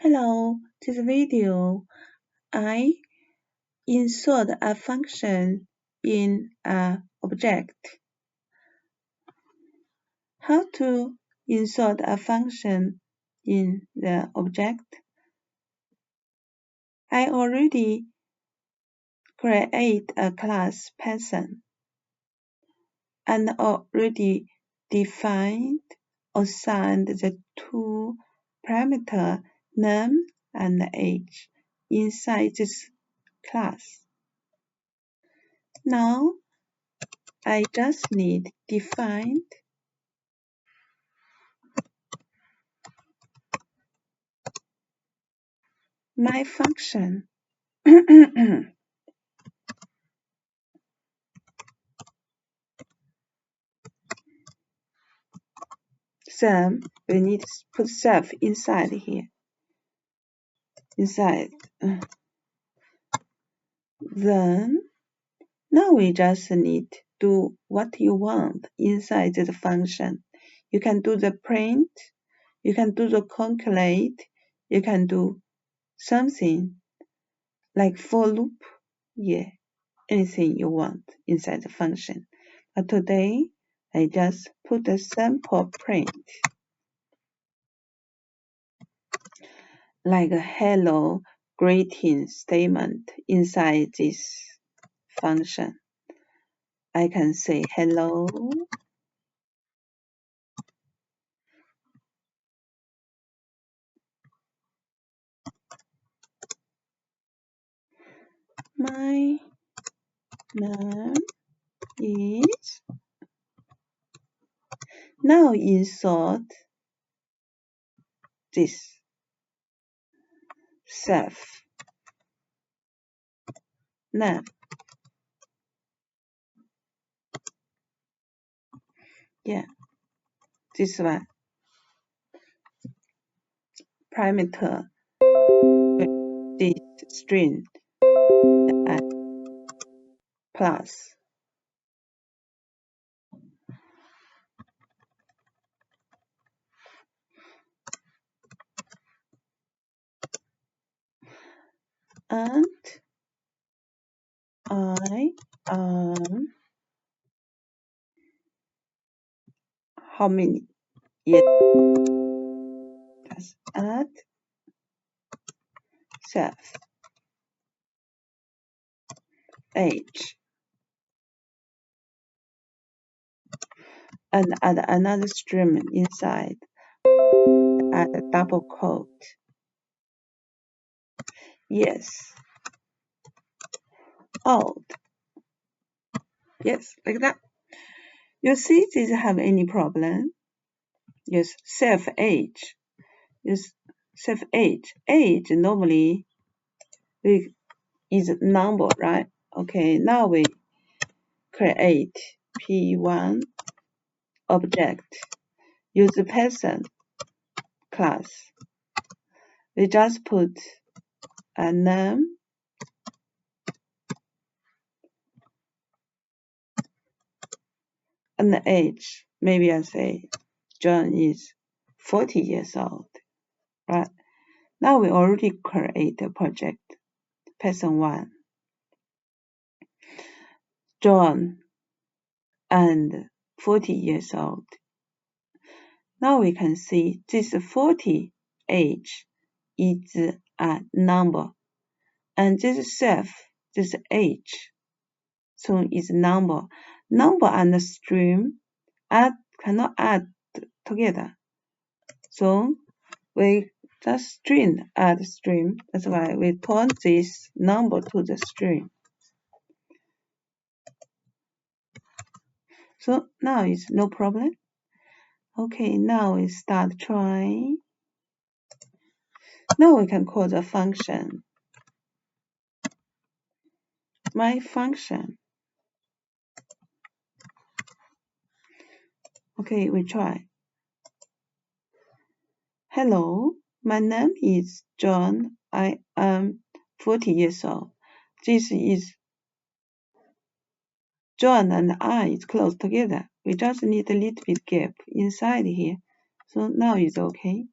Hello, this video, I insert a function in an object. How to insert a function in the object? I already create a class Python and already defined, assigned the two parameters name and age inside this class. Now, I just need defined my function. So we need to put self inside here. Inside. Then now we just need to do what you want inside the function. You can do the print, you can do the calculate, you can do something like for loop, yeah, anything you want inside the function. But today I just put a sample print like a hello greeting statement inside this function. I can say hello. My name is. Now insert this self name. Yeah, this one. Parameter this string and plus. And I am how many? Yes. Just add self age and add another string inside. Add a double quote. Yes. Old. Yes, like that. You see, does it have any problem? Yes, self age. Yes, self age. Age normally is number, right? Okay, now we create P1 object. Use the Python class. We just put a name and the age. Maybe I say John is 40 years old, right? Now we already create a project, Python-1. John and 40 years old. Now we can see this 40 age is a number, and this self, this age, so is number. Number and string cannot add together. So we just string add string. That's why we turn this number to the string. So now it's no problem. Okay, now we start trying. Now we can call the function. My function. Okay, we try. Hello, my name is John. I am 40 years old. This is John and I is close together. We just need a little bit gap inside here. So now it's okay.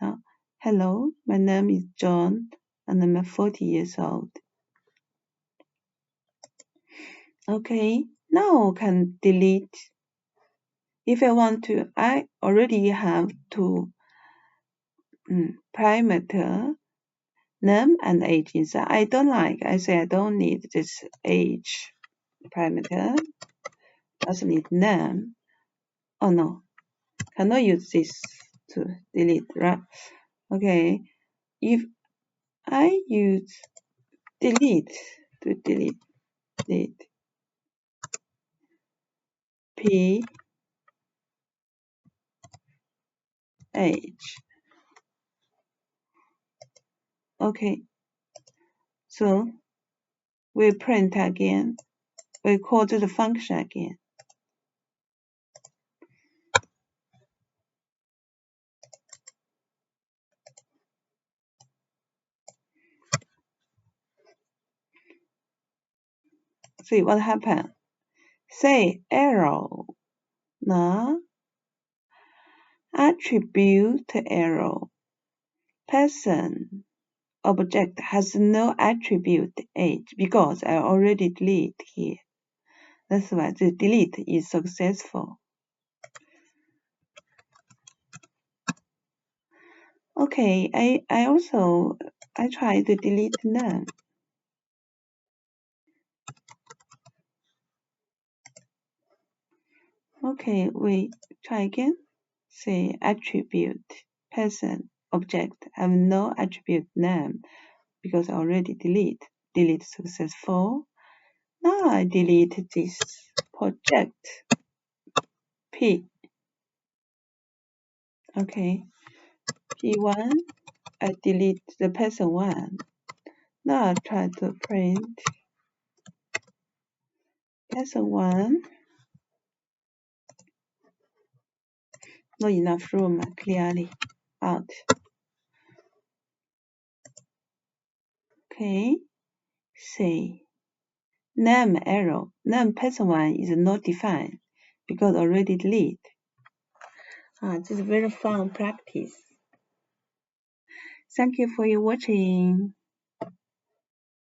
Now Hello, my name is John and I'm 40 years old. Okay, now I can delete. If I want to, I already have two parameter, name and age inside. I don't like, I say I don't need this age parameter, just need name. Oh no, cannot use this to delete, right? Okay, if I use delete to delete P H. Okay, so we print again. We call the function again. See what happened. Say error. No. Attribute error. Person object has no attribute age because I already delete here. That's why the delete is successful. Okay, I try to delete name. Okay, we try again. Say attribute person object have no attribute name because I already delete. Delete successful. Now I delete this project P. Okay, P1. I delete the person 1. Now I try to print person 1. Not enough room, clearly out. Okay, say name error. Name person 1 is not defined because already delete. This is very fun practice. Thank you for your watching.